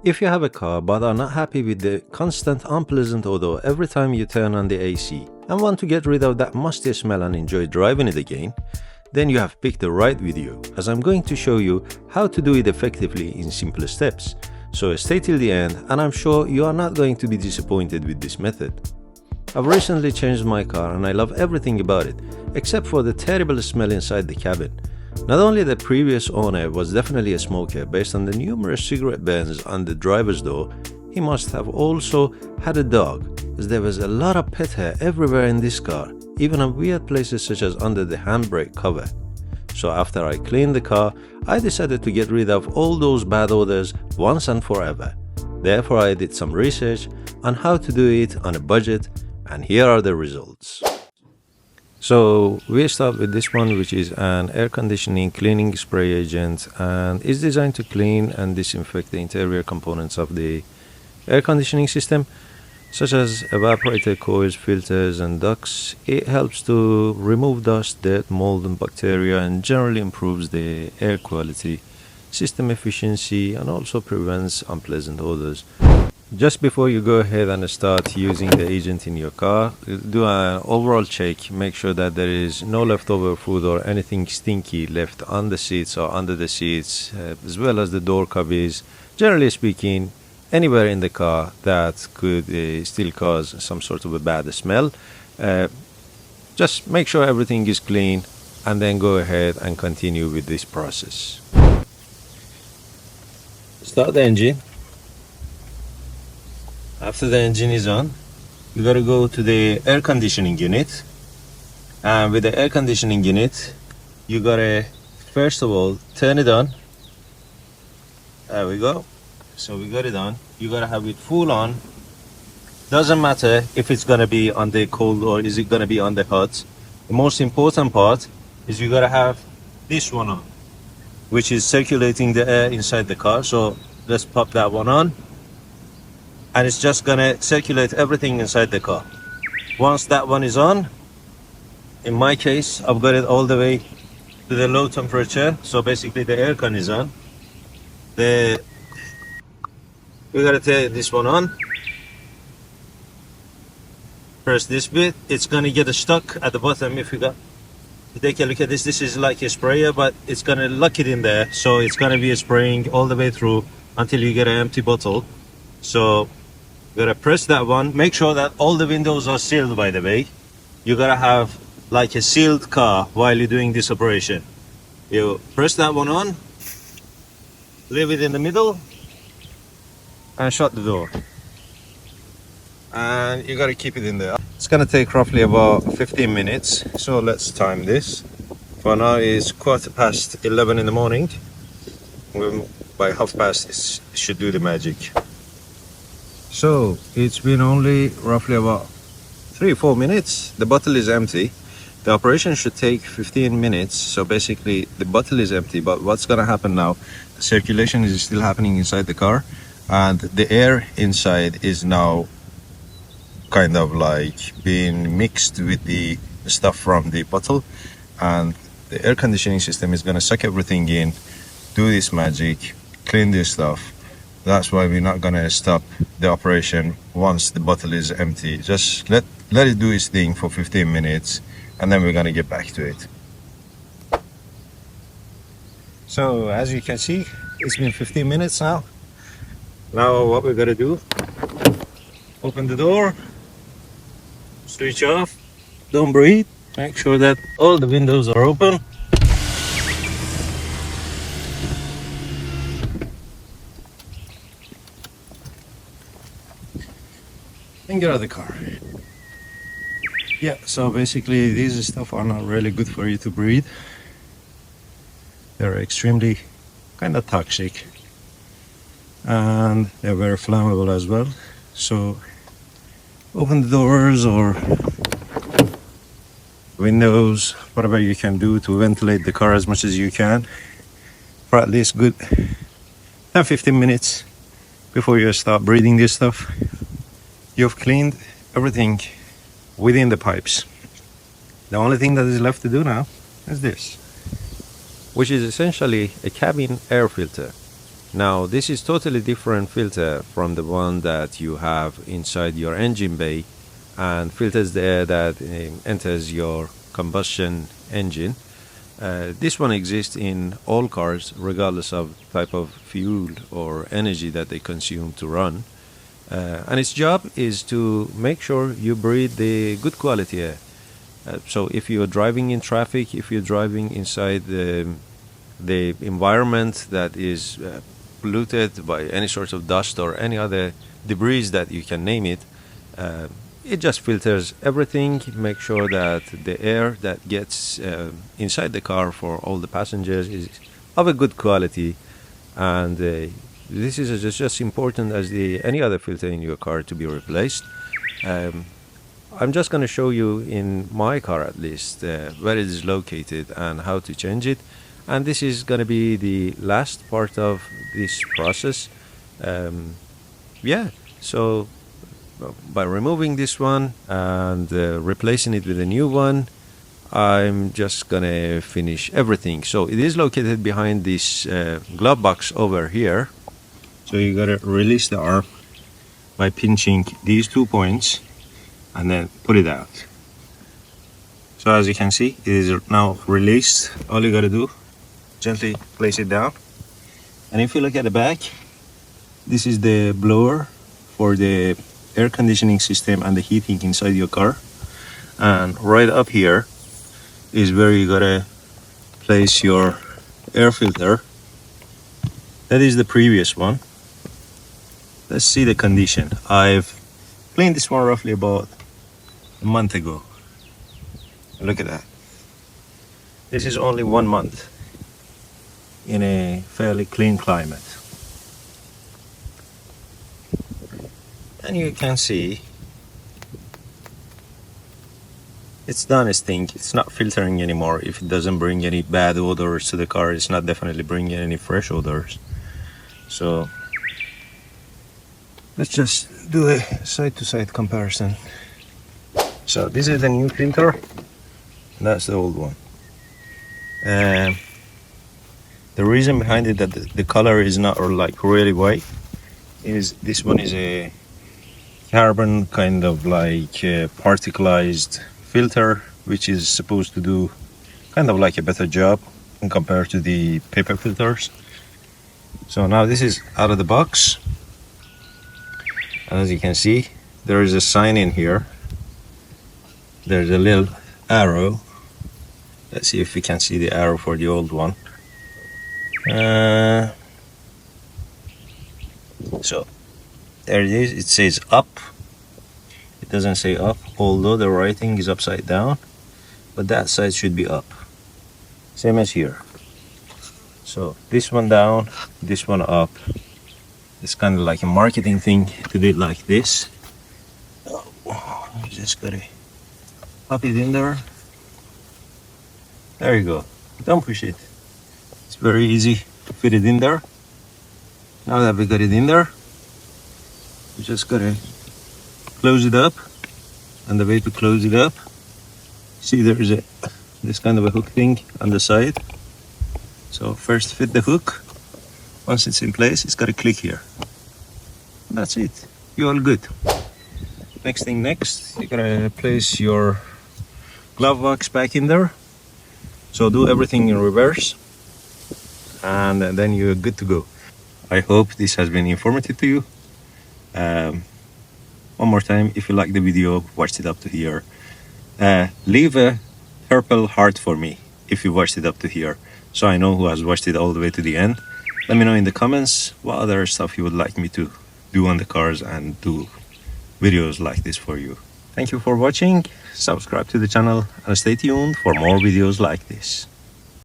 If you have a car but are not happy with the constant unpleasant odor every time you turn on the AC and want to get rid of that musty smell and enjoy driving it again, then you have picked the right video, as I'm going to show you how to do it effectively in simple steps. So stay till the end and I'm sure you are not going to be disappointed with this method. I've recently changed my car and I love everything about it, except for the terrible smell inside the cabin. Not only the previous owner was definitely a smoker based on the numerous cigarette burns on the driver's door, he must have also had a dog, as there was a lot of pet hair everywhere in this car, even on weird places such as under the handbrake cover. So after I cleaned the car, I decided to get rid of all those bad odors once and forever. Therefore I did some research on how to do it on a budget, and here are the results. So we start with this one, which is an air conditioning cleaning spray agent, and is designed to clean and disinfect the interior components of the air conditioning system, such as evaporator coils, filters and ducts. It helps to remove dust, dirt, mold and bacteria, and generally improves the air quality, system efficiency, and also prevents unpleasant odors. Just before you go ahead and start using the agent in your car, do an overall check. Make sure that there is no leftover food or anything stinky left on the seats or under the seats, as well as the door cubbies. Generally speaking, anywhere in the car that could still cause some sort of a bad smell. Just make sure everything is clean and then go ahead and continue with this process. Start the engine. After the engine is on, you gotta go to the air conditioning unit, and with the air conditioning unit you gotta first of all turn it on. There we go. So we got it on. You gotta have it full on. Doesn't matter if it's gonna be on the cold or is it gonna be on the hot. The most important part is you gotta have this one on, which is circulating the air inside the car. So let's pop that one on, and it's just gonna circulate everything inside the car. Once that one is on, in my case I've got it all the way to the low temperature, so basically the air con is on. We gotta take this one on, press this bit. It's gonna get stuck at the bottom. If you take a look at this, this is like a sprayer, but it's gonna lock it in there, so it's gonna be spraying all the way through until you get an empty bottle. So you gotta press that one. Make sure that all the windows are sealed, by the way. You gotta have like a sealed car while you're doing this operation. You press that one on, leave it in the middle, and shut the door. And you gotta keep it in there. It's gonna take roughly about 15 minutes. So let's time this. For now it's 11:15 in the morning. By past it should do the magic. So it's been only roughly about 3-4 minutes. The bottle is empty. The operation should take 15 minutes. So basically the bottle is empty, but what's gonna happen now, the circulation is still happening inside the car, and the air inside is now kind of like being mixed with the stuff from the bottle, and the air conditioning system is gonna suck everything in, do this magic, clean this stuff. That's why we're not gonna stop the operation once the bottle is empty. Just let it do its thing for 15 minutes, and then we're gonna get back to it. So as you can see, it's been 15 minutes now. Now what we're gonna do, open the door, switch off, don't breathe, make sure that all the windows are open. And get out of the car. Yeah, so basically these stuff are not really good for you to breathe. They're extremely kind of toxic, and they're very flammable as well. So open the doors or windows, whatever you can do to ventilate the car as much as you can for at least good 10-15 minutes before you start breathing this stuff. You've cleaned everything within the pipes. The only thing that is left to do now is this, which is essentially a cabin air filter. Now this is totally different filter from the one that you have inside your engine bay and filters the air that enters your combustion engine. This one exists in all cars regardless of type of fuel or energy that they consume to run, and its job is to make sure you breathe the good quality air. So if you're driving in traffic, if you're driving inside the environment that is polluted by any sort of dust or any other debris that you can name it, it just filters everything, make sure that the air that gets inside the car for all the passengers is of a good quality. And this is just important as any other filter in your car to be replaced. I'm just going to show you in my car at least where it is located and how to change it. And this is going to be the last part of this process. Yeah, so by removing this one and replacing it with a new one, I'm just gonna finish everything. So it is located behind this glove box over here. So you gotta release the arm by pinching these 2 points and then put it out. So as you can see, it is now released. All you gotta do, gently place it down. And if you look at the back, this is the blower for the air conditioning system and the heating inside your car. And right up here is where you gotta place your air filter. That is the previous one. Let's see the condition. I've cleaned this one roughly about a month ago. Look at that. This is only 1 month in a fairly clean climate. And you can see it's done its thing. It's not filtering anymore. If it doesn't bring any bad odors to the car, it's not definitely bringing any fresh odors. So let's just do a side-to-side comparison. So this is the new filter, and that's the old one. The reason behind it that the color is not like really white is this one is a carbon kind of like particleized filter, which is supposed to do kind of like a better job compared to the paper filters. So now this is out of the box, and as you can see, there is a sign in here. There's a little arrow. Let's see if we can see the arrow for the old one. So there it is. It says up. It doesn't say up, although the writing is upside down, but that side should be up, same as here. So this one down, this one up. It's kind of like a marketing thing to do it like this. You just gotta pop it in there. There you go. Don't push it. It's very easy to fit it in there. Now that we got it in there, we just gotta close it up. And the way to close it up, see there is this kind of a hook thing on the side. So first fit the hook. Once it's in place, it's got to click here. And that's it. You're all good. Next thing next, you gotta place your glove box back in there. So do everything in reverse, and then you're good to go. I hope this has been informative to you. One more time, if you like the video, watch it up to here. Leave a purple heart for me if you watched it up to here, so I know who has watched it all the way to the end. Let me know in the comments what other stuff you would like me to do on the cars and do videos like this for you. Thank you for watching. Subscribe to the channel and stay tuned for more videos like this.